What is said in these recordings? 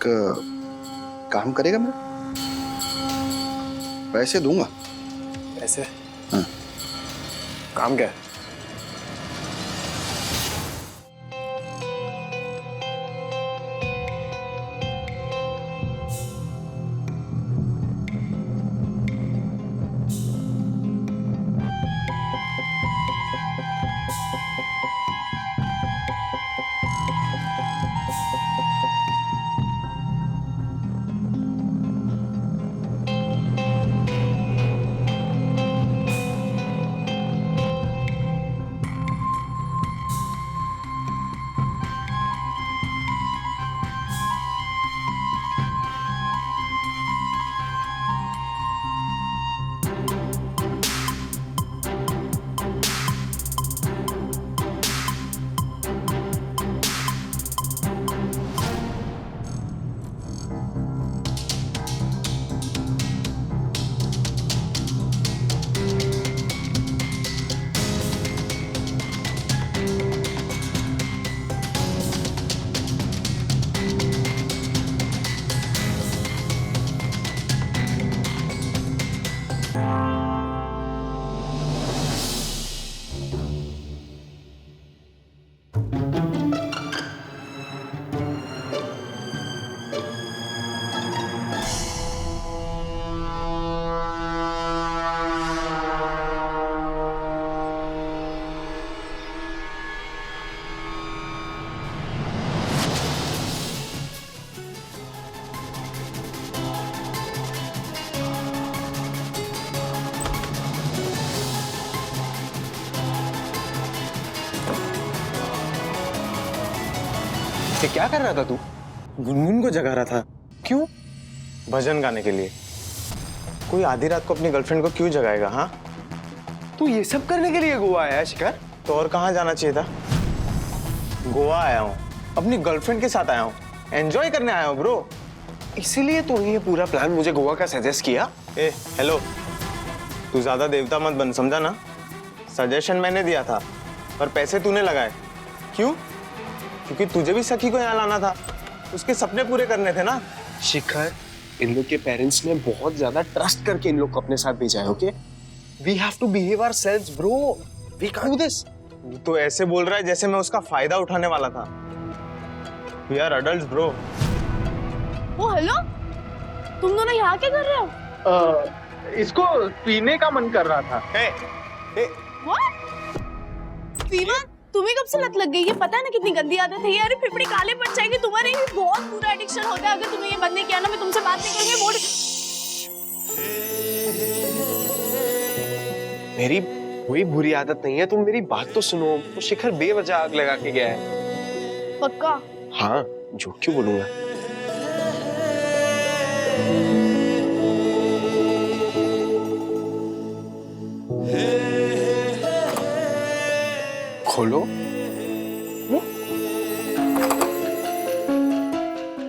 एक काम करेगा मेरा? पैसे दूंगा। पैसे? हाँ। काम क्या है? ये क्या कर रहा था तू? गुनगुन को जगा रहा था। क्यों? भजन गाने के लिए। कोई आधी रात को अपनी गर्लफ्रेंड को क्यों जगाएगा? हाँ, तू ये सब करने के लिए गोवा आया है शिखर? तो और कहाँ जाना चाहिए था? गोवा आया हूँ, अपनी गर्लफ्रेंड के साथ आया हूँ, एंजॉय करने आया हूँ ब्रो। इसीलिए तूने ये पूरा प्लान मुझे गोवा का सजेस्ट किया? ए हेलो, तू ज्यादा देवता मत बन, समझा ना? सजेशन मैंने दिया था पर पैसे तूने लगाए। क्यों? क्योंकि तुझे भी सखी को यहाँ लाना था, उसके सपने पूरे करने थे ना। शिखर, इन लोग के पेरेंट्स ने बहुत ज्यादा ट्रस्ट करके इन लोग को अपने साथ भेजा है, okay? We have to behave ourselves bro, we can't do this. तो ऐसे बोल रहा है जैसे मैं उसका फायदा उठाने वाला था। We are adults bro. Oh hello, तुम दोनों यहाँ क्या कर रहे हो? इसको पीने का मन कर रहा था। What? सीमा, तुम्हें कब से लत लग गई? ये पता है ना कितनी गंदी आदत है ये। अरे फिपड़ी काले पड़ जाएंगे, तुम्हारे भी बहुत बुरा एडिक्शन होता है। अगर तुमने ये बंद नहीं किया ना, मैं तुमसे बात नहीं करूंगी। मेरी कोई बुरी आदत नहीं है, तुम मेरी बात तो सुनो। वो शिखर बेवजह आग लगा के गया है। पक्का? हाँ, झूठ क्यों बोलूंगा? खोलो।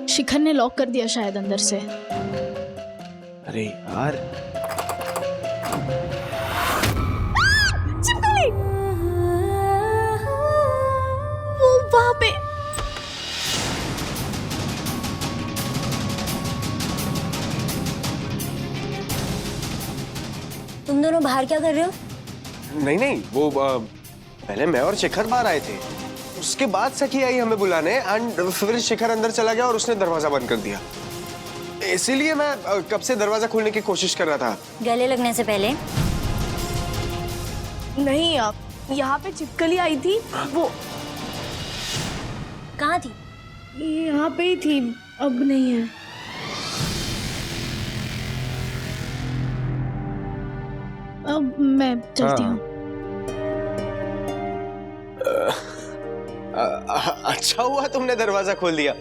शिखर ने लॉक कर दिया शायद अंदर से। अरे यार, चिपकली! वो वहां पे। तुम दोनों बाहर क्या कर रहे हो? नहीं नहीं, वो पहले मैं और शिखर बाहर आए थे, उसके बाद सखी आई हमें बुलाने, एंड फिर शिखर अंदर चला गया और उसने दरवाजा बंद कर दिया। इसीलिए मैं कब से दरवाजा खोलने की कोशिश कर रहा था। गले लगने से पहले? नहीं, आप यहाँ पे चिपकली आई थी। वो कहाँ थी? यहाँ पे ही थी, अब नहीं है। अब मैं चलती हूँ। अच्छा हुआ तुमने दरवाजा खोल दिया,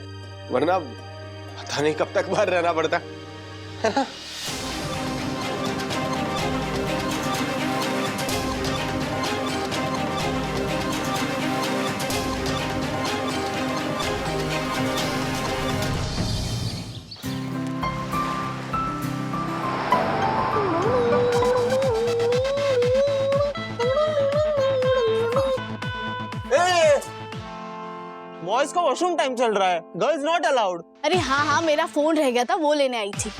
वरना पता नहीं कब तक बाहर रहना पड़ता, है ना? बॉयज का वॉशरूम टाइम चल रहा है, गर्ल्स नॉट अलाउड। अरे हाँ हाँ, मेरा फोन रह गया था, वो लेने आई थी।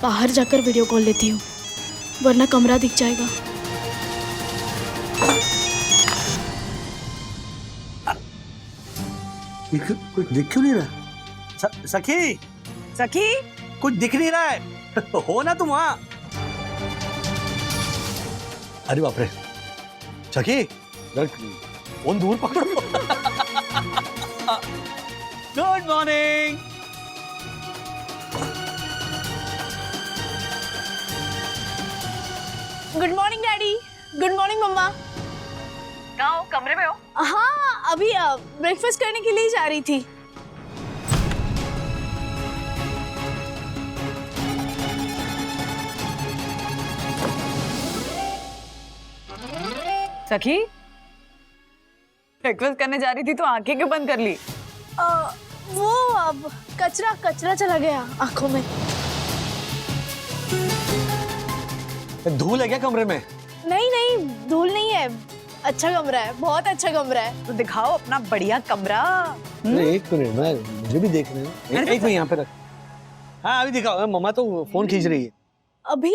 बाहर जाकर वीडियो कॉल लेती हूँ, वरना कमरा दिख जाएगा। कुछ दिख क्यों नहीं रहा? सखी, सखी, कुछ दिख नहीं रहा है। हो ना तुम वहां? अरे बाप रे, सखी, फोन दूर पकड़ो। Good morning. Good morning daddy. Good morning mama. कहाँ हो? कमरे में हो? हाँ, अभी ब्रेकफास्ट करने के लिए जा रही थी। सखी, ब्रेकफास्ट करने जा रही थी तो आंखें क्यों बंद कर ली? वो अब कचरा चला गया आंखों में। धूल है क्या कमरे में? नहीं, धूल नहीं है, अच्छा कमरा है, बहुत अच्छा कमरा है। तो दिखाओ अपना बढ़िया कमरा। अरे एक मिनट, मुझे भी देखना है। एक मिनट यहाँ पे रख। हाँ अभी दिखाओ, मम्मा तो फोन खींच रही है। अभी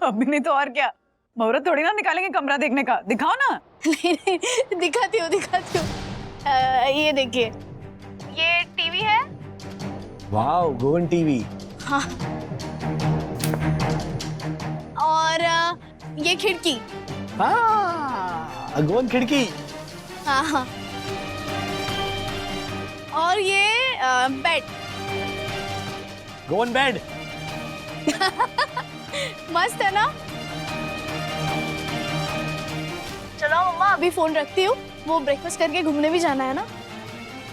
अभी नहीं तो और क्या, मुहूर्त थोड़ी ना निकालेंगे कमरा देखने का, दिखाओ ना। नहीं, दिखाती हूँ। ये देखिए, ये टीवी है। वाह, गोवन टीवी। हाँ, और ये खिड़की। हाँ, गोवन खिड़की। हाँ, और ये बेड। गोवन बेड। मस्त है ना? चलो मम्मा, अभी फोन रखती हूँ, वो ब्रेकफास्ट करके घूमने भी जाना है ना।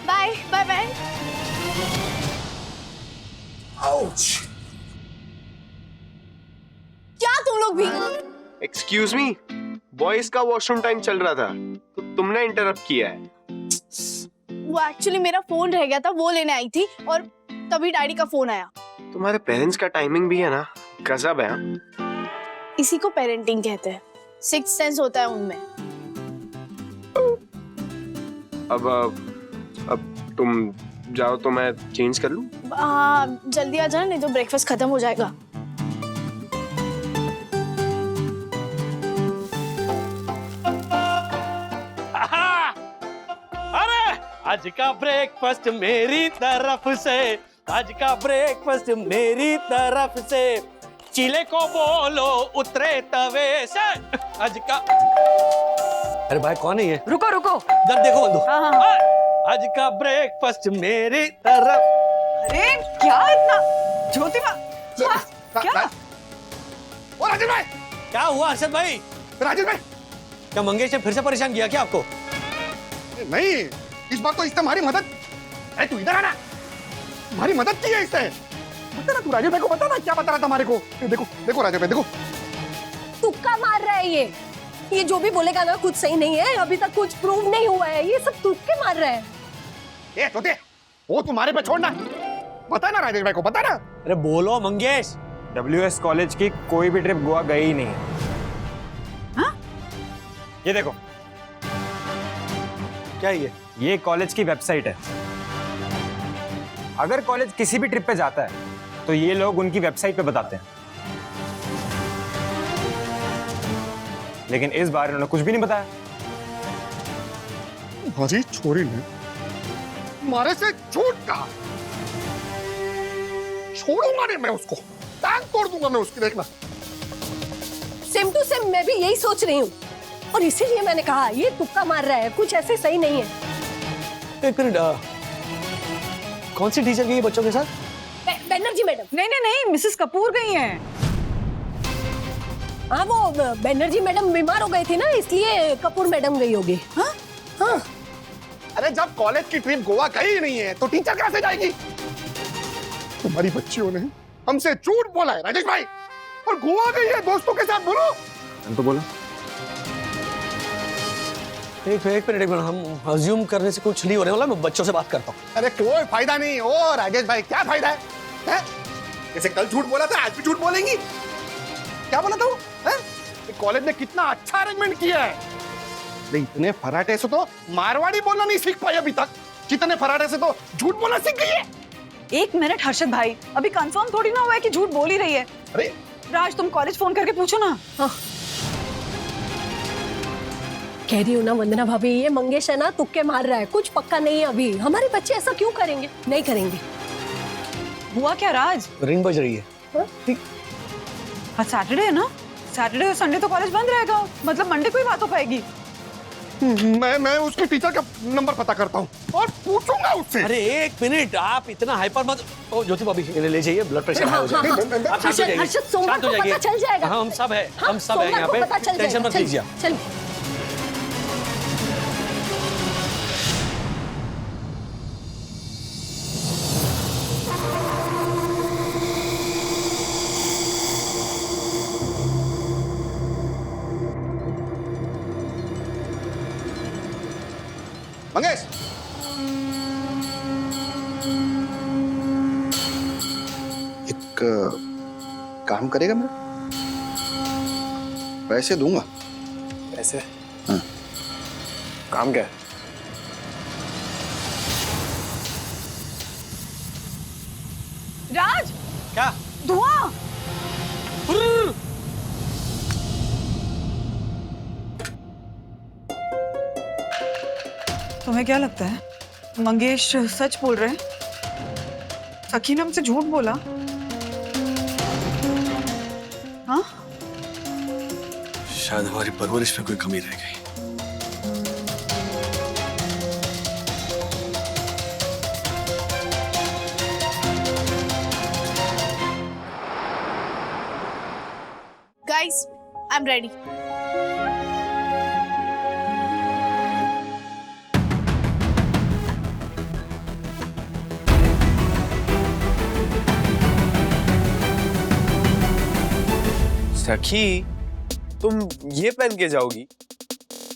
Bye bye bye. क्या तुम लोग भी? एक्सक्यूज मी, बॉयज का वॉशरूम टाइम चल रहा था तो तुमने इंटरप्ट किया है। वो एक्चुअली मेरा फोन रह गया था, वो लेने आई थी, और तभी डैडी का फोन आया। तुम्हारे पेरेंट्स का टाइमिंग भी है ना, गजब है। हाँ? इसी को पेरेंटिंग कहते हैं, सिक्स्थ सेंस होता है उनमें। अब तुम जाओ तो मैं चेंज कर लूं? हाँ, जल्दी आ जाना, नहीं तो ब्रेकफास्ट खत्म हो जाएगा। अरे आज का ब्रेकफास्ट मेरी तरफ से, आज का ब्रेकफास्ट मेरी तरफ से, चीले को बोलो उतरे तवे से। आज का, अरे भाई कौन है ये? रुको रुको। इधर देखो बंधु। हाँ। आज का ब्रेकफास्ट मेरी तरफ। अरे क्या इतना ज्योतिबा, क्या? ओ राजेश भाई, क्या हुआ अरशद भाई? राजेश भाई। क्या मंगेश ने फिर से परेशान किया क्या आपको? नहीं, इस बार तो इसने हमारी मदद। अरे तू इधर आना, हमारी मदद की है इसने। बता ना तू, राजेश भाई को बता ना क्या बता रहा था हमारे को। देखो राजेश भाई, देखो तुक्का मार रहा है ये जो भी बोलेगा ना कुछ सही नहीं है, अभी तक कुछ प्रूव नहीं हुआ है, ये सब तुक्के मार रहा है। ए तोते, वो तुम्हारे पे छोड़ना, बता ना राजेश भाई को, बता ना। अरे बोलो मंगेश। WS कॉलेज की कोई भी ट्रिप गोवा गई ही नहीं है। हाँ? ये देखो, क्या ये कॉलेज की वेबसाइट है। अगर कॉलेज किसी भी ट्रिप पे जाता है तो ये लोग उनकी वेबसाइट पे बताते हैं, लेकिन इस बार इन्होंने कुछ भी नहीं बताया। भाजी छोरी ने हमारे से झूठ कहा। छोड़ूंगा नहीं मैं उसको, टांग तोड़ दूंगा मैं उसकी, देखना। सेम टू सेम मैं भी यही सोच रही हूँ, और इसीलिए मैंने कहा ये तुक्का मार रहा है, कुछ ऐसे सही नहीं है। एक मिनट, कौन सी टीचर गई बच्चों के साथ? बनर्जी मैडम। नहीं, मिसेस कपूर गई हैं। हाँ, वो बनर्जी मैडम बीमार हो गई थी ना, इसलिए कपूर मैडम गई होगी। हाँ हाँ। अरे जब कॉलेज की ट्रिप गोवा गई ही नहीं है तो टीचर कैसे जाएगी? तुम्हारी बच्चियों ने हमसे झूठ बोला है राजेश भाई, और गोवा गई है दोस्तों के साथ। बोलो। मैंने तो बोला। एक मिनट, हम अज्यूम करने से कुछ नहीं होने वाला, मैं बच्चों से बात करता हूँ। अरे कोई फायदा नहीं। ओ राजेश भाई, क्या फायदा है? जैसे कल झूठ बोला था आज भी झूठ बोलेंगी? क्या बोला था वो? कॉलेज ने कितना अच्छा अरेंजमेंट किया है। अरे इतने फराटे से तो मारवाड़ी बोलना नहीं सीख पाई अभी तक, कितने फराटे से तो झूठ बोलना सीख गई है। एक मिनट हर्षद भाई, अभी कंफर्म थोड़ी ना हुआ है कि झूठ बोल ही रही है। अरे राज तुम कॉलेज फोन करके पूछो ना। कह रही हूँ ना वंदना भाभी, ये मंगेश है ना तुक्के मार रहा है, कुछ पक्का नहीं है अभी। हमारे बच्चे ऐसा क्यों करेंगे? नहीं करेंगे। हुआ क्या राज? रिंग बज रही है। आज सैटरडे है ना, सैटरडे और संडे तो कॉलेज बंद रहेगा, मतलब मंडे को ही बात हो पाएगी। मैं उसके टीचर का नंबर पता करता हूँ और पूछूंगा उससे। अरे एक मिनट, आप इतना हाइपर मत। ओ ज्योति भाभी ले जाइए, ब्लड प्रेशर हाई हो जाएगा। आप शांत हो जाइए, हर्षद सोमवार शांत हो को जाइए। पता चल जाएगा। हाँ, हम सब है, हाँ, हम सब है यहाँ सोमवार को पता पे, चल टेंशन जाएगा। मत लीजिए। चल मंगेश, एक काम करेगा मेरा? पैसे दूंगा। ऐसे हाँ। काम क्या है? राज क्या? धुआं। तुम्हें क्या लगता है मंगेश सच बोल रहे हैं? सखी ने हमसे झूठ बोला? हाँ? शायद हमारी परवरिश में कोई कमी रह गई। Guys, I am ready. सखी, तुम ये पहन के जाओगी?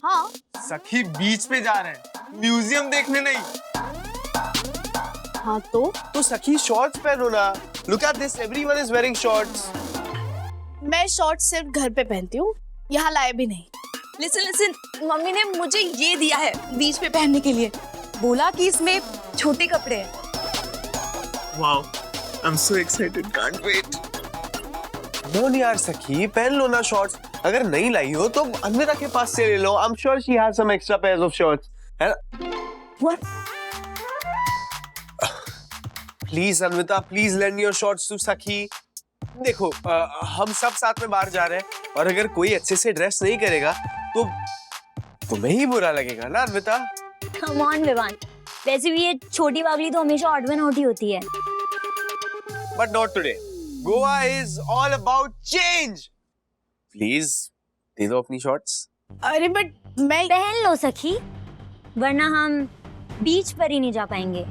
हाँ, सखी बीच पे जा रहे हैं, म्यूजियम देखने नहीं। हाँ तो सखी शॉर्ट्स पहनो ना। Look at this, everyone is wearing shorts. मैं शॉर्ट्स सिर्फ घर पे पहनती हूँ, यहाँ लाए भी नहीं। लिसन लिसन, मम्मी ने मुझे ये दिया है बीच पे पहनने के लिए, बोला कि इसमें छोटे कपड़े हैं। Wow, I am so excited, can't wait. नहीं यार सखी, पहन लो ना शॉर्ट्स। अगर नहीं लाई हो तो अन्विता के पास से ले लो। I am sure she has some extra pairs of shorts, है ना? What? Please Anvita, please lend your shorts to Sakhi. देखो, हम सब साथ में बाहर जा रहे हैं और अगर कोई अच्छे से ड्रेस नहीं करेगा तो तुम्हें ही बुरा लगेगा ना अन्विता। कम ऑन विवान, वैसे भी ये छोटी बाबली तो हमेशा ऑड वन आउट ही होती है। But not today. Goa is all about change. Please दे दो अपनी शॉर्ट्स। अरे बट मैं पहन लो सखी, वरना हम बीच पर ही नहीं जा पाएंगे।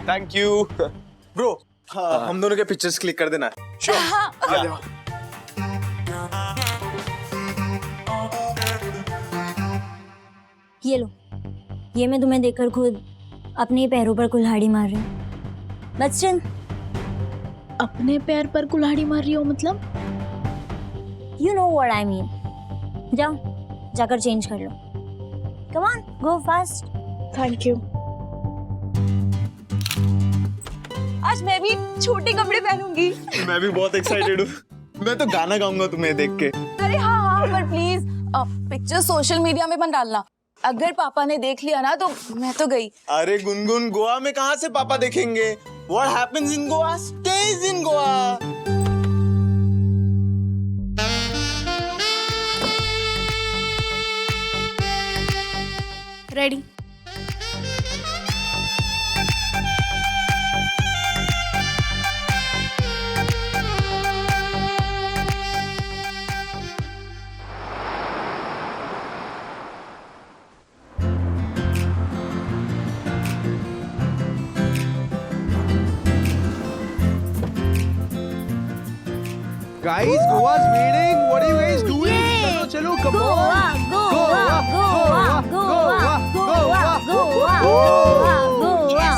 थैंक यू ब्रो, हम दोनों के पिक्चर्स क्लिक कर देना। श्योर। ये लो, ये मैं तुम्हें देखकर खुद अपने ही पैरों पर कुल्हाड़ी मार रही हूँ। बट स्टिल, अपने पैर पर कुल्हाड़ी मार रही हो मतलब? You know what I mean. जाओ, जाकर चेंज कर लो। Come on, go fast. Thank you. आज मैं भी छोटे कपड़े पहनूंगी। मैं भी बहुत एक्साइटेड हूँ। मैं तो गाना गाऊंगा तुम्हें देख के। अरे हाँ, पर प्लीज पिक्चर सोशल मीडिया में मत डालना। अगर पापा ने देख लिया ना तो मैं तो गई। अरे गुनगुन, गोवा में कहाँ से पापा देखेंगे? What happens in Goa stays in Goa. Ready? Guys, Goa's waiting. What are you guys doing? चलो चलो, come on. Goa Goa Goa Goa Goa Goa Goa.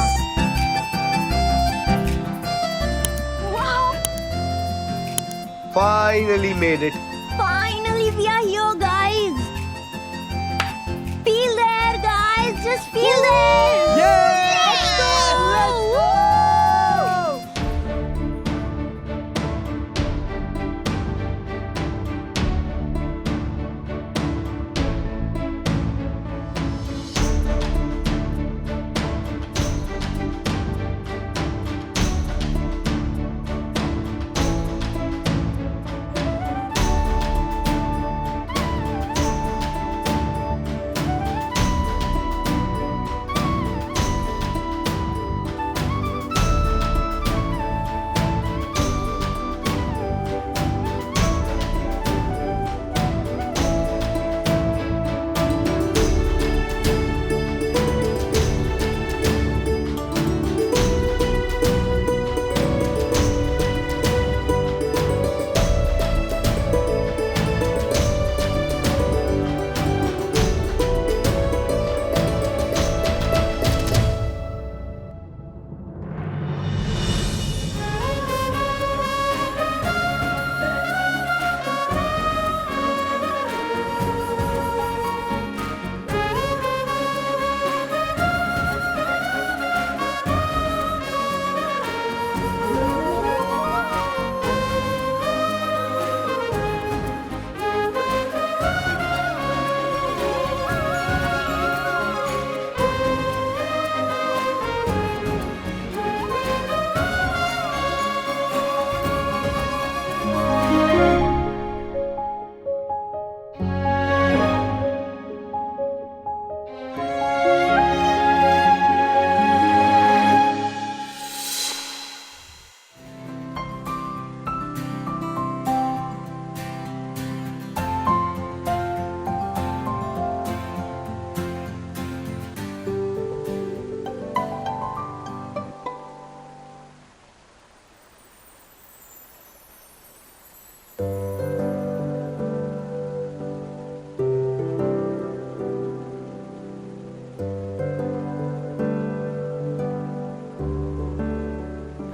Finally made it. we are here, guys. Feel there, guys. Just feel there. Let's go. Woo!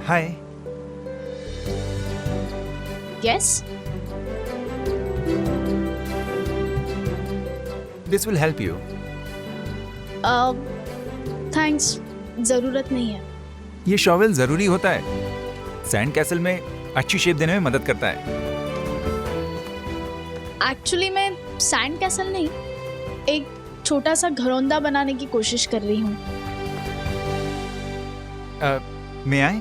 Hi. Yes? This will help you. Thanks, जरूरत नहीं है. ये shovel जरूरी होता है. Sand castle में अच्छी शेप देने में मदद करता है. एक्चुअली मैं सैंड कैसल नहीं, एक छोटा सा घरौंदा बनाने की कोशिश कर रही हूँ. May I?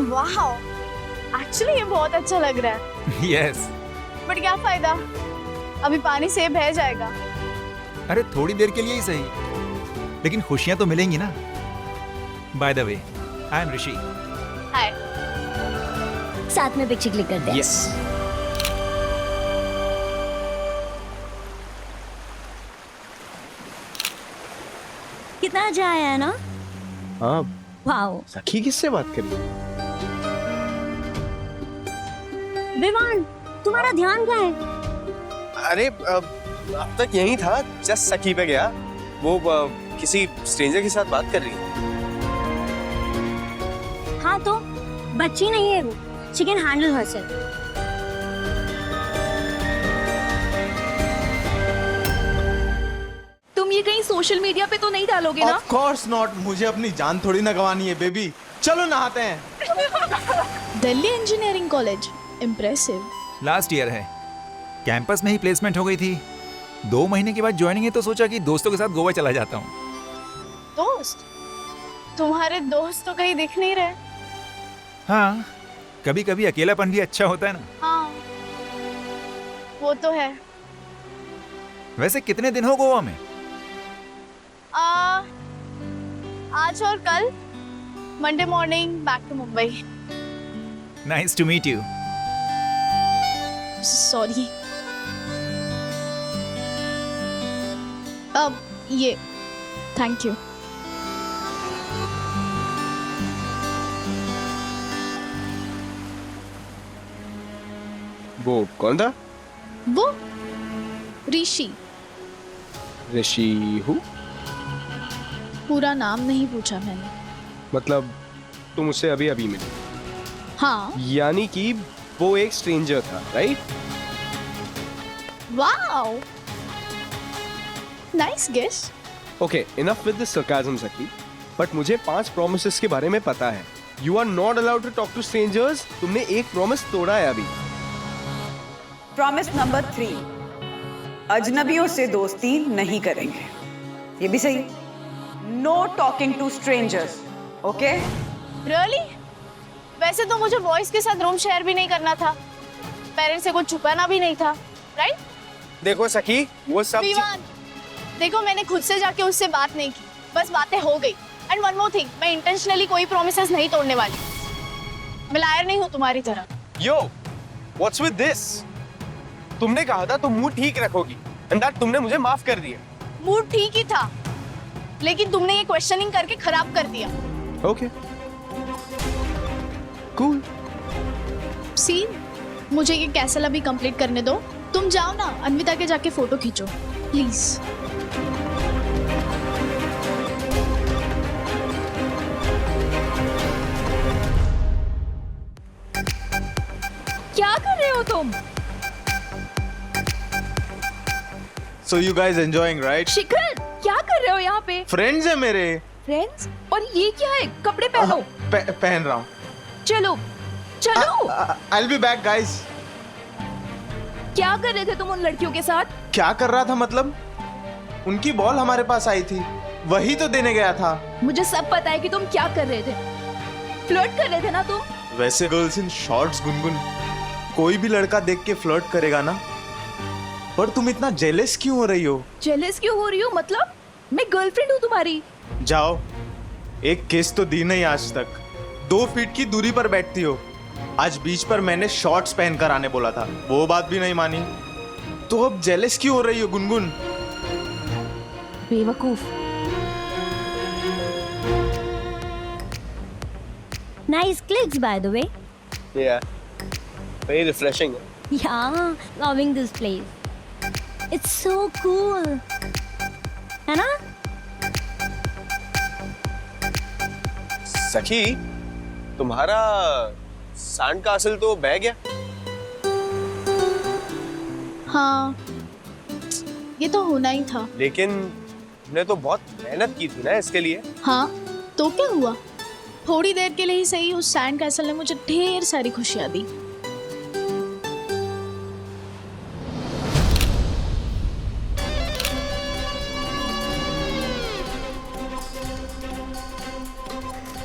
वाह, एक्चुअली ये बहुत अच्छा लग रहा है. Yes. बट क्या फायदा, अभी पानी से बह जाएगा. अरे थोड़ी देर के लिए ही सही, लेकिन खुशियां तो मिलेंगी ना. By the way, I am ऋषि. हाय. साथ में पिक्चर क्लिक करते हैं. Yes. कितना अच्छा आया है ना? हाँ, वाओ. सखी किससे बात कर रही है? विवान, तुम्हारा ध्यान कहाँ है? अरे अब तक यही था, जस्ट सखी पे गया. वो किसी स्ट्रेंजर के साथ बात कर रही है. हाँ तो बच्ची नहीं है वो. She can handle herself. तुम ये कहीं सोशल मीडिया पे तो नहीं डालोगे ना? Of course not. मुझे अपनी जान थोड़ी ना गंवानी है बेबी. चलो नहाते हैं. Delhi engineering college, impressive. Last year है. कैंपस में ही प्लेसमेंट हो गई थी. 2 महीने के बाद ज्वाइनिंग है तो सोचा कि दोस्तों के साथ गोवा चला जाता हूँ. दोस्त? तुम्हारे दोस्त तो कहीं दिख नहीं रहे. हाँ, कभी कभी अकेलापन भी अच्छा होता है ना. हाँ, वो तो है. वैसे कितने दिन हो गोवा में? आज और कल. Monday morning back to Mumbai. Nice to meet you. Sorry. अब ये थैंक यू. वो कौन था? वो ऋषि। ऋषि हु? पूरा नाम नहीं पूछा मैंने। मतलब तुम उससे अभी अभी मिली? हाँ। यानी कि वो एक स्ट्रेंजर था, right? Wow, nice guess. Okay, enough with the sarcasm Sakhi, but मुझे 5 प्रॉमिसेस के बारे में पता है। You are not allowed to talk to strangers. तुमने एक प्रॉमिस तोड़ा है अभी। प्रॉमिस नंबर 3, अजनबियों से दोस्ती नहीं करेंगे। ये भी सही। No talking to strangers, okay? Really? वैसे तो मुझे बॉयज के साथ रूम शेयर भी नहीं करना था, पेरेंट्स से कुछ छुपाना भी नहीं था, राइट? देखो सखी, वो सब विवान, देखो मैंने खुद से जाके उससे बात नहीं की, बस बातें हो गई। एंड वन मोर थिंग, मैं इंटेंशनली कोई प्रोमिसेस नहीं तोड़ने वाली। मैं लायर नहीं हूँ तुम्हारी तरह। यो, व्हाट्स विद दिस? तुमने कहा था तुम मूड ठीक रखोगी, एंड दैट तुमने मुझे माफ कर दिया। मूड ठीक ही था, लेकिन तुमने ये क्वेश्चनिंग करके खराब कर दिया। Okay, cool. सी, मुझे ये कैसल अभी कंप्लीट करने दो। तुम जाओ ना, अन्विता के जाके फोटो खींचो प्लीज। क्या कर रहे हो तुम? So you guys enjoying, right? शिखर, क्या कर रहे हो यहाँ पे? Friends है मेरे। फ्रेंड्स? और ये क्या है? कपड़े पहनो। पहन रहा हूँ। चलो चलो। I'll be back, guys. क्या कर रहे थे तुम उन लड़कियों के साथ? क्या कर रहा था मतलब? उनकी बॉल हमारे पास आई थी, वही तो देने गया था। मुझे सब पता है कि तुम क्या कर रहे थे। फ्लर्ट कर रहे थे ना तुम? वैसे गर्ल्स इन शॉर्ट्स गुनगुन, कोई भी लड़का देख के फ्लर्ट करेगा ना। पर तुम इतना जेलस क्यों हो रही हो? जेलस क्यों हो रही हो? मतलब मैं गर्लफ्रेंड हूँ तुम्हारी। जाओ, एक किस तो दी नहीं आज तक। 2 फीट की दूरी पर बैठती हो। आज बीच पर मैंने शॉर्ट्स पहनकर आने बोला था, वो बात भी नहीं मानी। तो अब जेलस क्यों हो रही हो गुनगुन? बेवकूफ। Nice clicks, by the way. Yeah, very refreshing. Yeah, loving this place. It's so cool. है ना? सखी, तुम्हारा सैंड कासल तो बह गया। हाँ, ये तो होना ही था। लेकिन तुमने तो बहुत मेहनत की थी ना इसके लिए। हाँ, तो क्या हुआ? थोड़ी देर के लिए ही सही, उस सैंड कैसल ने मुझे ढेर सारी खुशियां दी।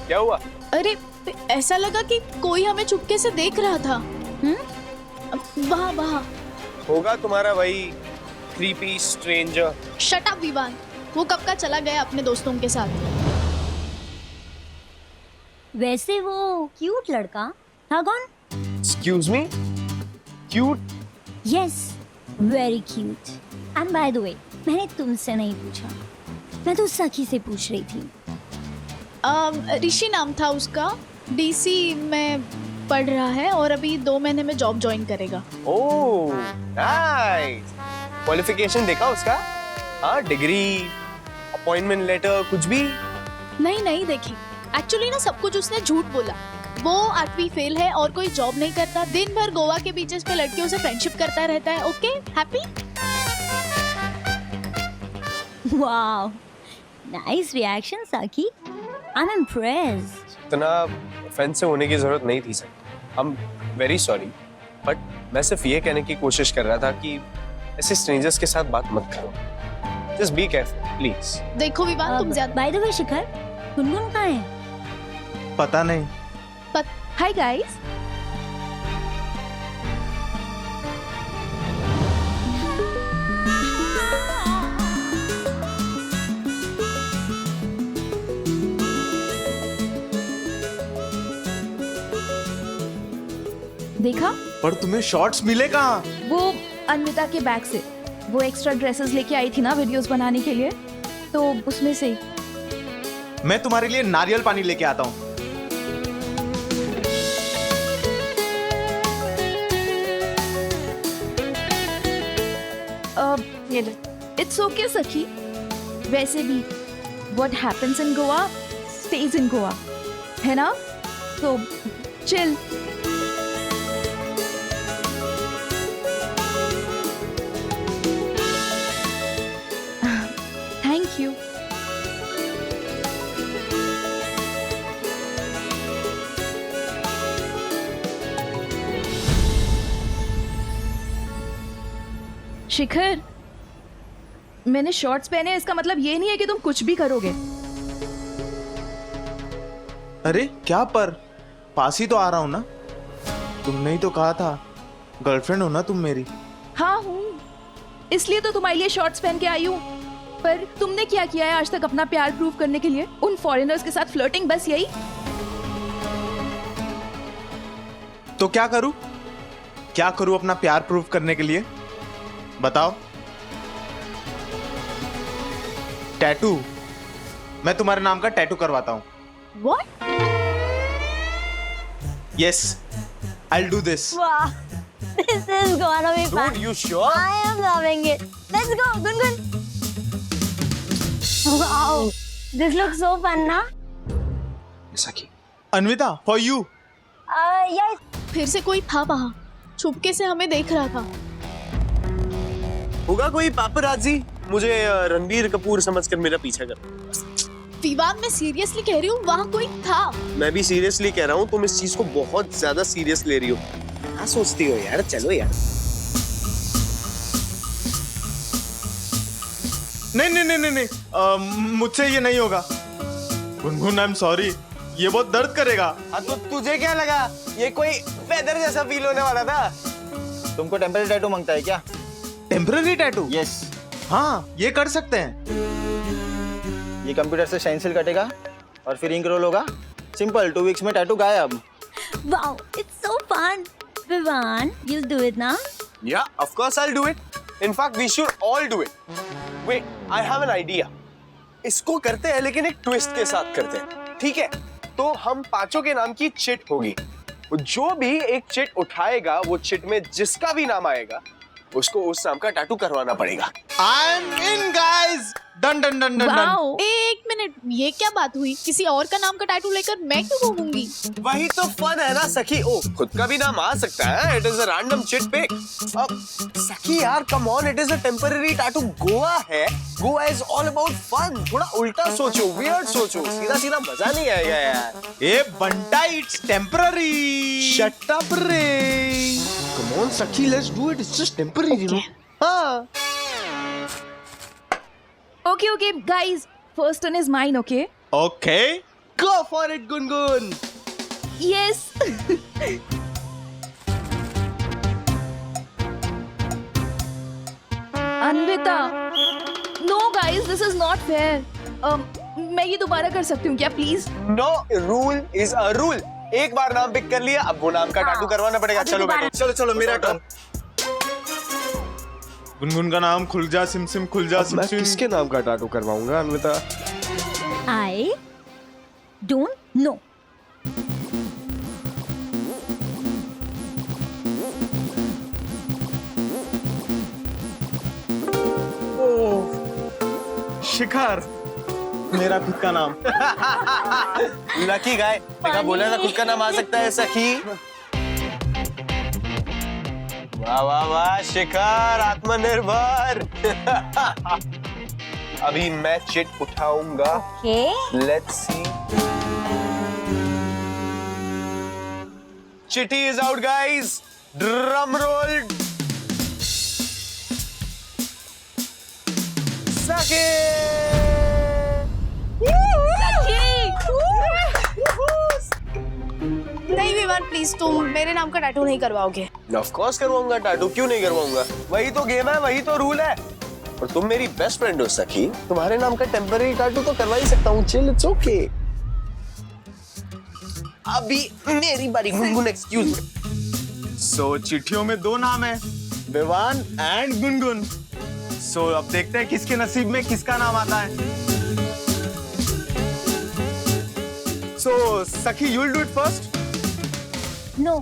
क्या हुआ? अरे, ऐसा लगा कि कोई हमें चुपके से देख रहा था। वहाँ वहाँ। होगा तुम्हारा वही creepy stranger. Shut up Vivaan, वो कब का चला गया अपने दोस्तों के साथ। वैसे वो क्यूट लड़का था कौन? Excuse me? Cute? Yes, very cute. And by the way, मैंने तुमसे नहीं पूछा, मैं तो सखी से पूछ रही थी। ऋषि नाम था उसका, डीसी में पढ़ रहा है और अभी 2 महीने में जॉब ज्वाइन करेगा। ओह, नाइस। क्वालिफिकेशन देखा उसका? हाँ, डिग्री, अपॉइंटमेंट लेटर, कुछ भी? नहीं देखी। एक्चुअली ना सब कुछ उसने झूठ बोला। वो 8वीं फेल है और कोई जॉब नहीं करता, दिन भर गोवा के बीचेस पे लड़कियों से फ्रेंडशिप करता रहता है। Okay, happy? Wow, nice reaction Sakhi. I am impressed. इतना ऑफेंसिव होने की जरूरत नहीं थी sir. I am very sorry, but मैं सिर्फ ये कहने की कोशिश कर रहा था कि ऐसे स्ट्रेंजर्स के साथ बात मत करो। Just be careful please. देखो विवान, तुम ज्यादा। बाय द वे शिखर, गुनगुन कहाँ है? पता नहीं। Hi guys. देखा? पर तुम्हें शॉर्ट्स मिले कहाँ? वो अन्विता के बैग से। वो एक्स्ट्रा ड्रेसेस लेके आई थी ना वीडियोस बनाने के लिए, तो उसमें से। मैं तुम्हारे लिए नारियल पानी लेके आता हूँ। ये ले। इट्स ओके सखी, वैसे भी what happens in Goa stays in Goa, है ना? तो चिल। Thank you. शिखर, मैंने शॉर्ट्स पहने, इसका मतलब ये नहीं है कि तुम कुछ भी करोगे। अरे क्या पर, पास ही तो आ रहा हूं ना। तुमने ही तो कहा था गर्लफ्रेंड हो ना तुम मेरी। हाँ हूँ, इसलिए तो तुम्हारे लिए शॉर्ट्स पहन के आई हूँ। पर तुमने क्या किया है आज तक अपना प्यार प्रूव करने के लिए? उन फॉरेनर्स के साथ फ्लर्टिंग, बस यही? तो क्या करूं? क्या करूं अपना प्यार प्रूव करने के लिए? बताओ। टैटू, मैं तुम्हारे नाम का टैटू करवाता हूं। What? Yes, I'll do this. Wow, this is gonna be fun. Dude, you sure? I am loving it. Let's go, Gungun. Wow, this looks so fun, na? सखी, अन्विता, for you. Yes. फिर से कोई था वहाँ, छुपके से हमें देख रहा था। होगा कोई पापराजी, मुझे रणबीर कपूर समझकर मेरा पीछा कर। विवाद, मैं सीरियसली कह रही हूँ, वहाँ कोई था। मैं भी सीरियसली कह रहा हूँ, तुम इस चीज को बहुत ज्यादा सीरियस ले रही हो। क्या सोचती हो यार? चलो यार। नहीं, मुझसे ये नहीं होगा। गुनगुन, आई एम सॉरी, ये बहुत दर्द करेगा। तो तुझे क्या लगा ये कोई फेदर जैसा फील होने वाला था? तुमको टेम्पररी टैटू मांगता है क्या? Temporary tattoo? यस। हाँ, ये कर सकते हैं। ये कंप्यूटर से स्टेंसिल कटेगा और फिर इंक रोल होगा। सिंपल, 2 वीक्स में टैटू गायब। Wow, it's so fun. Vivan, you'll do it now? Yeah, of course I'll do it. In fact, we should all do it. Wait, I have an idea. इसको करते हैं लेकिन एक twist के साथ करते हैं, ठीक है? तो हम पांचों के नाम की चिट होगी। जो भी एक चिट उठाएगा, वो चिट में जिसका भी नाम आएगा, उसको उस नाम का टैटू करवाना पड़ेगा। I'm in, guys. Done, done, done, done, done. Wow, एक मिनट, ये क्या बात हुई? किसी और का नाम का टैटू लेकर मैं क्यों घूमूंगी? वही तो फन है ना सखी। ओ, खुद का भी नाम आ सकता है। It is a random chit pick. अब सखी यार, come on, it is a temporary tattoo. Goa है, Goa is all about fun. थोड़ा उल्टा सोचो, वियर्ड सोचो, सीधा सीधा मजा नहीं आएगा यार। ए बंटा, इट्स टेम्पररी। शट अप रे। कम ऑन सखी, let's do it. It's just temporary, you know. हाँ। okay, okay, guys. First turn is mine, okay? Okay. Go for it, Gungun. Yes. Anvita, no guys, this is not fair. मैं ये दोबारा कर सकती हूँ क्या, please? No, rule is a rule. एक बार नाम पिक कर लिया, अब वो नाम का टैटू करवाना पड़ेगा। चलो बैठो। चलो चलो, मेरा टर्न। गुनगुन का नाम खुल जा सिम सिम, खुल जा सिम मैं सिम। किसके नाम का टैटू करवाऊंगा अन्विता? I don't know. शिखर, मेरा खुद का नाम। लकी गाय, देखा बोला था खुद का नाम आ सकता है सखी। वाह वाह वाह शिखर, आत्मनिर्भर। अभी मैं चिट उठाऊंगा। Okay. Let's see. Chitty is out guys, drum roll. सके। नहीं विवान, प्लीज तुम मेरे नाम का टैटू नहीं करवाओगे। ऑफ कोर्स करवाऊंगा टैटू, क्यों नहीं करवाऊंगा? वही तो गेम है, वही तो रूल है। और तुम मेरी बेस्ट फ्रेंड हो सखी, तुम्हारे नाम का टेम्पररी टैटू तो करवा ही सकता हूँ। Chill, it's okay. अभी मेरी बारी। Gungun, excuse me. सो चिट्ठियों में 2 नाम है, विवान एंड गुनगुन। सो अब देखते हैं किसके नसीब में किसका नाम आता है। सो सखी, you will do it first. No.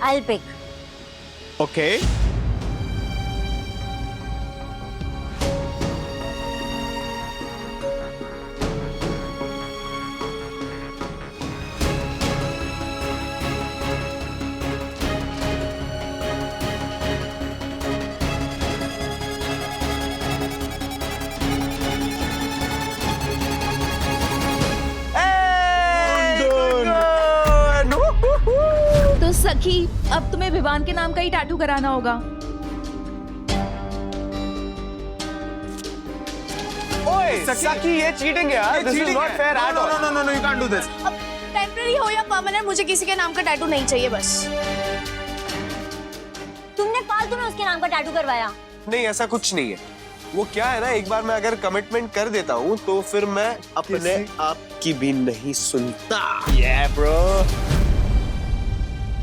I'll pick. Okay. सखी, अब तुम्हें विवान के नाम का ही टैटू कराना होगा। ओए सखी, ये चीटिंग है यार। This is not fair at all. No no no, you can't do this. अब टेम्पररी हो या परमानेंट, मुझे किसी के नाम का टैटू नहीं चाहिए बस। तुमने फालतू में उसके नाम का टैटू करवाया। नहीं, ऐसा कुछ नहीं है। वो क्या है ना, एक बार मैं अगर कमिटमेंट कर देता हूँ तो फिर मैं अपने आप की भी नहीं सुनता। Yeah bro,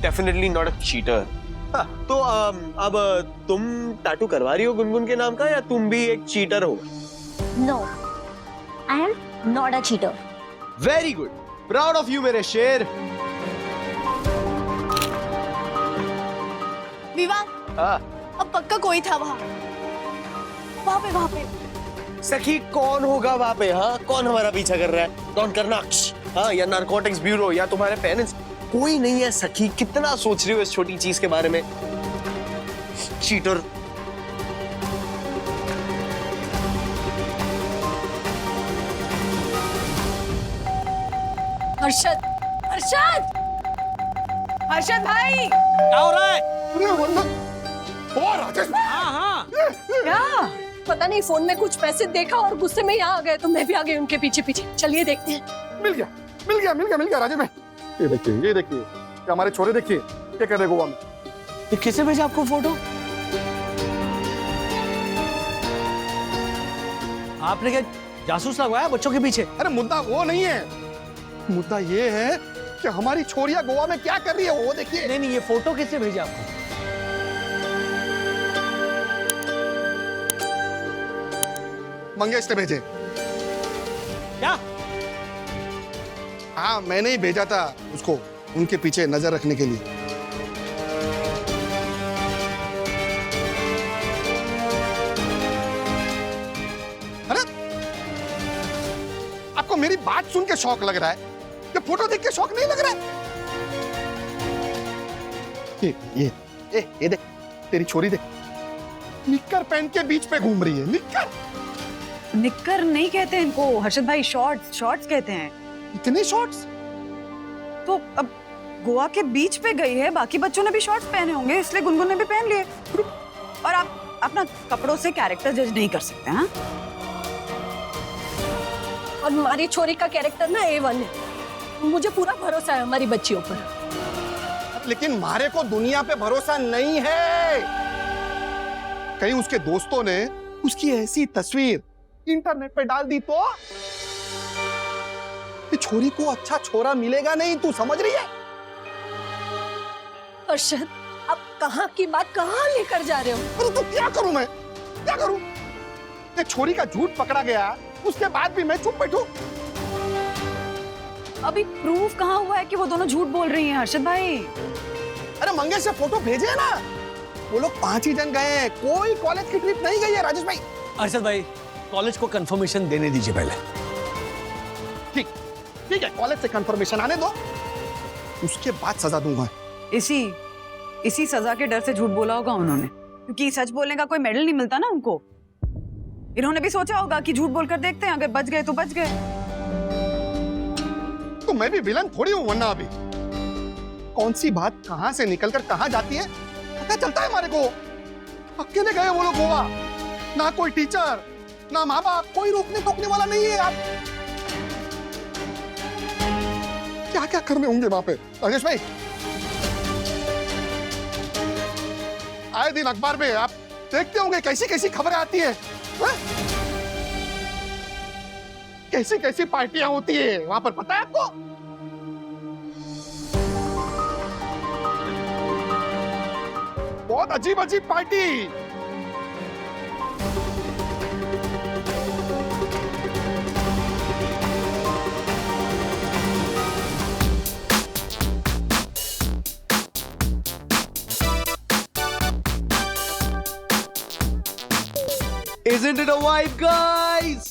definitely not a cheater। तो अब तुम टैटू करवा रही हो गुनगुन के नाम का, या तुम भी एक चीटर हो? No, I am not a cheater. Very good, proud of you मेरे शेर। विवाह, हाँ अब पक्का कोई था वहाँ वहाँ पे। सखी, कौन होगा वहाँ पे? हाँ, कौन हमारा पीछा कर रहा है? कौन करनाक्ष, हाँ, या नारकोटिक्स ब्यूरो, या तुम्हारे पेरेंट्स? कोई नहीं है सखी। कितना सोच रही हो इस छोटी चीज के बारे में? चीटर। हर्षद, हर्षद, हर्षद भाई, क्या हो रहा है? ओ राजेश भाई, हाँ हाँ, क्या? पता नहीं फोन में कुछ पैसे देखा और गुस्से में यहाँ आ गए तो मैं भी आ गई उनके पीछे पीछे। चलिए देखते हैं। मिल गया राजेश भाई। ये देखिए, क्या हमारे छोरे देखिए क्या कर रहे गोवा में। ये किसने भेजा आपको फोटो? आपने क्या जासूस लगवाया बच्चों के पीछे? अरे मुद्दा वो नहीं है, मुद्दा ये है कि हमारी छोरियां गोवा में क्या कर रही है वो देखिए। नहीं, ये फोटो किसने भेजा आपको? मंगेश ने भेजे। क्या? हाँ, मैंने ही भेजा था उसको उनके पीछे नजर रखने के लिए। अरे आपको मेरी बात सुन के शौक लग रहा है, ये फोटो देख के शौक नहीं लग रहा है? ये देख, तेरी छोरी देख, निक्कर पहन के बीच पे घूम रही है। निक्कर नहीं कहते इनको हर्षद भाई, शॉर्ट्स कहते हैं। इतने शॉर्ट्स? तो अब गोवा के बीच पे गई है, बाकी बच्चों ने भी शॉर्ट्स पहने होंगे, इसलिए गुनगुन ने भी पहन लिए। और आप अपना कपड़ों से कैरेक्टर जज नहीं कर सकते। हाँ, और हमारी छोरी का कैरेक्टर ना A1 है। मुझे पूरा भरोसा है हमारी बच्चियों पर। लेकिन मारे को दुनिया पे भरोसा नहीं है। कहीं उसके दोस्तों ने उसकी ऐसी तस्वीर इंटरनेट पे डाल दी तो ये छोरी को अच्छा छोरा मिलेगा नहीं, तू समझ रही है? अर्शद, अब कहाँ की बात कहाँ लेकर जा रहे हो? अरे तो क्या करूं मैं, क्या करूं? ये छोरी का झूठ पकड़ा गया, उसके बाद भी मैं चुप बैठूं? अभी प्रूफ कहाँ हुआ है कि वो दोनों झूठ बोल रही हैं हर्षद भाई? अरे मंगेश से फोटो भेजे ना, वो लोग 5 ही जन गए हैं, कोई कॉलेज की ट्रिप नहीं गई है राजेश भाई। अर्षद भाई, कॉलेज को कंफर्मेशन देने दीजिए पहले। ठीक है, कॉलेज से कंफर्मेशन आने दो, उसके बाद सजा दूंगा। इसी सजा के डर से झूठ बोला होगा उन्होंने, क्योंकि सच बोलने का कोई मेडल नहीं मिलता ना उनको। इन्होंने भी सोचा होगा कि झूठ बोलकर देखते हैं, अगर बच गए तो बच गए। तो मैं भी विलन थोड़ी हूं, वरना अभी कौन सी बात कहां से निकलकर कहां जाती है पता चलता है हमारे को। अकेले गए वो लोग गोवा, ना कोई टीचर ना माँ बाप, कोई रोकने टोकने वाला नहीं है। आप क्या क्या करने होंगे वहां पे राजेश भाई? आए दिन अखबार में आप देखते होंगे कैसी कैसी खबरें आती है, कैसी कैसी पार्टियां होती है वहां पर, पता है आपको? बहुत अजीब अजीब party. Isn't it a vibe, guys?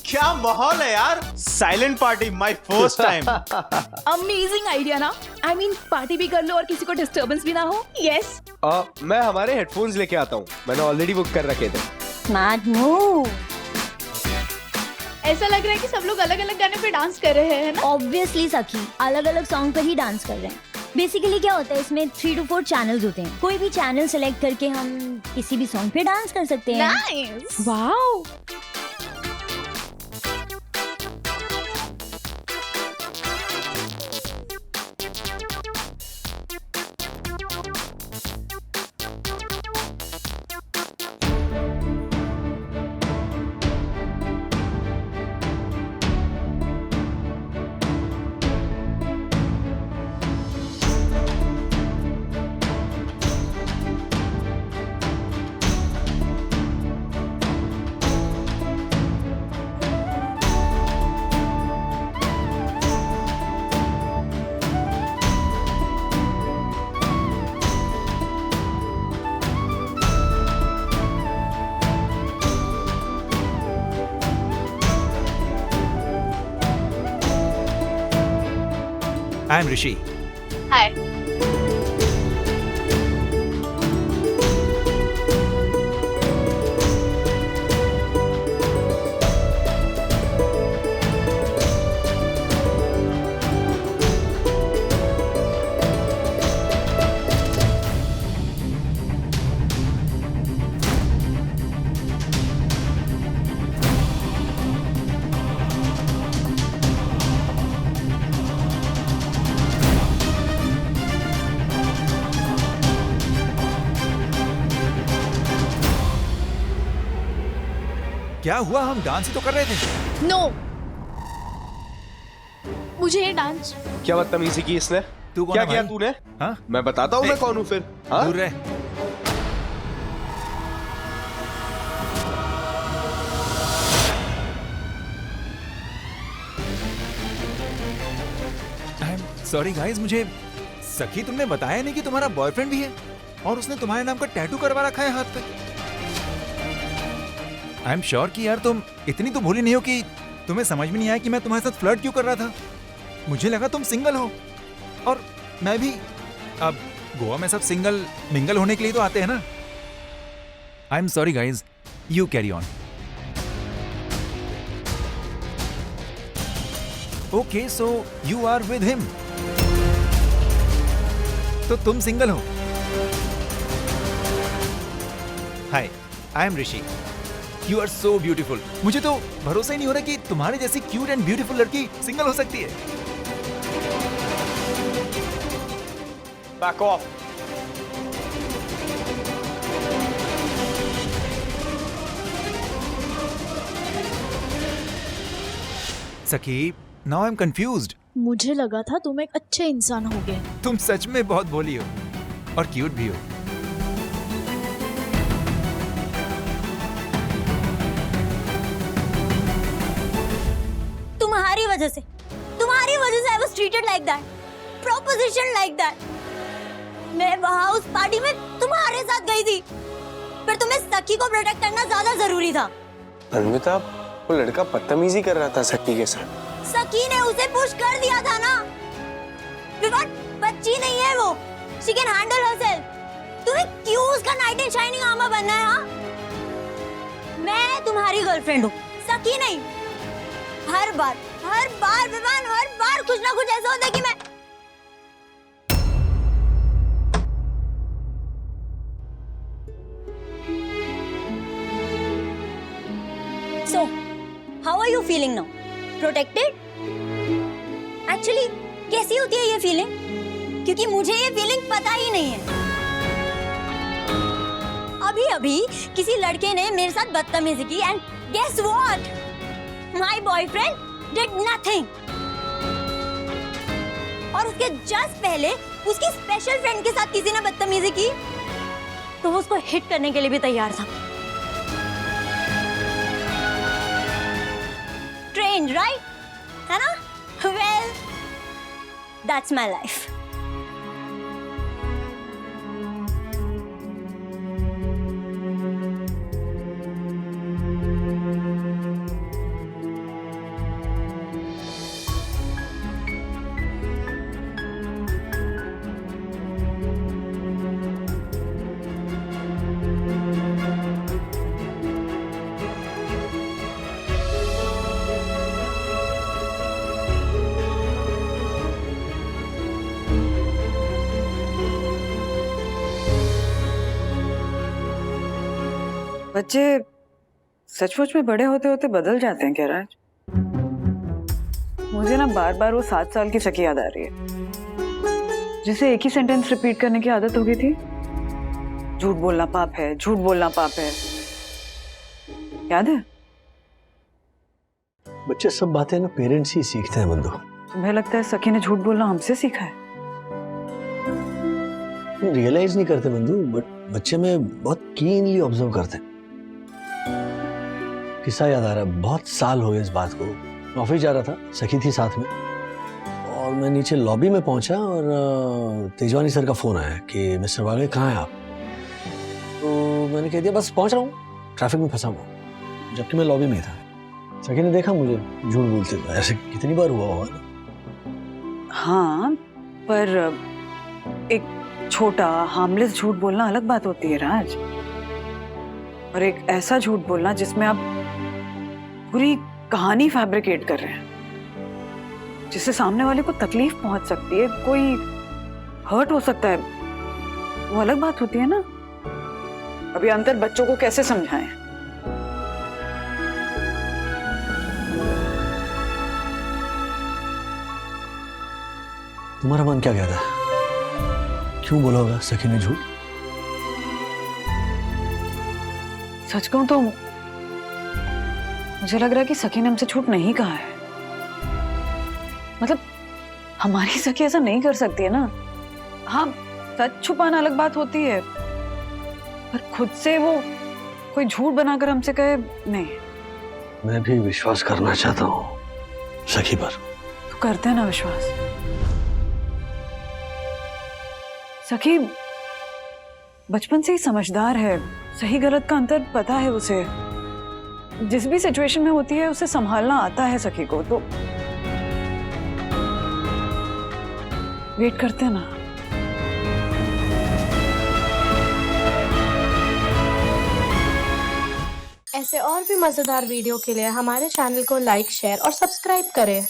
क्या माहौल है यार, silent party, my first time. Amazing idea ना। आई मीन पार्टी भी कर लो और किसी को डिस्टर्बेंस भी ना हो। यस। मैं हमारे हेडफोन्स लेके आता हूँ, मैंने ऑलरेडी बुक कर रखे थे। Smart move. ऐसा लग रहा है कि सब लोग अलग अलग गाने पे डांस कर रहे हैं ना। ऑब्वियसली सखी, अलग अलग सॉन्ग पे ही डांस कर रहे हैं। बेसिकली क्या होता है इसमें 3 to 4 चैनल्स होते हैं। कोई भी चैनल सेलेक्ट करके हम किसी भी सॉन्ग पे डांस कर सकते हैं। नाइस। वाओ, आई एम ऋषि। हाय। क्या हुआ? हम डांस ही तो कर रहे थे। नो, मुझे ये डांस। क्या बदतमीजी की इसने? तू कौन क्या है किया भाई? तूने? हाँ? मैं बताता हूँ मैं कौन हूँ फिर। हाँ? दूर रह। आई एम सॉरी गाइस, मुझे सखी तुमने बताया नहीं कि तुम्हारा बॉयफ्रेंड भी है और उसने तुम्हारे नाम का टैटू करवा रखा है हाथ पे। आई एम श्योर कि यार तुम इतनी तो भूली नहीं हो कि तुम्हें समझ में नहीं आया कि मैं तुम्हारे साथ फ्लर्ट क्यों कर रहा था। मुझे लगा तुम सिंगल हो और मैं भी। अब गोवा में सब सिंगल मिंगल होने के लिए तो आते हैं ना। I am sorry guys, you carry on. Okay, so you are with him, तो तुम सिंगल हो। Hi, I am Rishi. You are so beautiful. मुझे तो भरोसा ही नहीं हो रहा कि तुम्हारे जैसी क्यूट एंड ब्यूटीफुल लड़की सिंगल हो सकती है। Back of. सखी, नाउ आई एम कंफ्यूज्ड। मुझे लगा था तुम एक अच्छे इंसान होगे। तुम सच में बहुत भोली हो और क्यूट भी हो। तुम्हारी वजह से I was treated like that, proposition like that। मैं वहाँ उस पार्टी में तुम्हारे साथ गई थी, पर तुम्हें सखी को प्रोटेक्ट करना ज्यादा जरूरी था। अन्विता, वो लड़का बदतमीजी कर रहा था सखी के साथ। सखी ने उसे पुश कर दिया था ना। विवान बच्ची नहीं है वो, she can handle herself। तुम्हें क्यों उसका नाइट एंड शाइनिंग आर्मर बनना है? हाँ, मैं तुम्हारी गर्लफ्रेंड हूँ, सखी नहीं। हर बार विवान, हर बार कुछ ना कुछ ऐसा होता है कि मैं So, how are you feeling now? Protected? Actually, कैसी होती है ये फीलिंग? क्योंकि मुझे ये फीलिंग पता ही नहीं है। अभी किसी लड़के ने मेरे साथ बदतमीजी की and guess what? My boyfriend did nothing। और उसके जस्ट पहले उसकी स्पेशल फ्रेंड के साथ किसी ने बदतमीजी की तो वो उसको हिट करने के लिए भी तैयार था। Trained, right? है ना? Well, that's my life। बच्चे सचमुच में बड़े होते होते बदल जाते हैं क्या राज? मुझे ना बार बार वो 7 साल की सखी याद आ रही है, जिसे एक ही सेंटेंस रिपीट करने की आदत हो गई थी। झूठ बोलना पाप है, झूठ बोलना पाप है। याद है? बच्चे सब बातें ना पेरेंट्स ही सीखते हैं बंधु। तुम्हें लगता है सखी ने झूठ बोलना हमसे सीखा है? रियलाइज नहीं करते बंधु, बट बच्चे में बहुत कीनली ऑब्जर्व करते हैं। किस्सा याद आ रहा है, बहुत साल हो गए इस बात को। मैं ऑफिस जा रहा था, सखी थी साथ में, और मैं नीचे लॉबी में पहुंचा और तेजवानी सर का फोन आया कि मिस्टर वागे कहाँ हैं आप? तो मैंने कह दिया बस पहुंच रहा हूँ, ट्रैफिक में फंसा हुआ, जबकि मैं लॉबी में था। सखी ने देखा मुझे झूठ बोलते हुए। ऐसे कितनी बार हुआ होगा ना? हाँ, पर एक छोटा हार्मलेस झूठ बोलना अलग बात होती है राज, और एक ऐसा झूठ बोलना जिसमें आप पूरी कहानी फैब्रिकेट कर रहे हैं, जिससे सामने वाले को तकलीफ पहुंच सकती है, कोई हर्ट हो सकता है, वो अलग बात होती है ना। अभी अंतर बच्चों को कैसे समझाएं? तुम्हारा मन क्या कहता है? क्यों बोला होगा सखी ने झूठ? सच कहूं तो मुझे लग रहा है कि सखी ने हमसे झूठ नहीं कहा है। मतलब हमारी सखी ऐसा नहीं कर सकती है ना। हाँ, सच छुपाना अलग बात होती है, पर खुद से वो कोई झूठ बनाकर हमसे कहे नहीं। मैं भी विश्वास करना चाहता हूँ सखी पर। तो करते हैं ना विश्वास। सखी बचपन से ही समझदार है, सही गलत का अंतर पता है उसे, जिस भी सिचुएशन में होती है उसे संभालना आता है सखी को। तो वेट करते हैं ना। ऐसे और भी मजेदार वीडियो के लिए हमारे चैनल को लाइक, शेयर और सब्सक्राइब करें।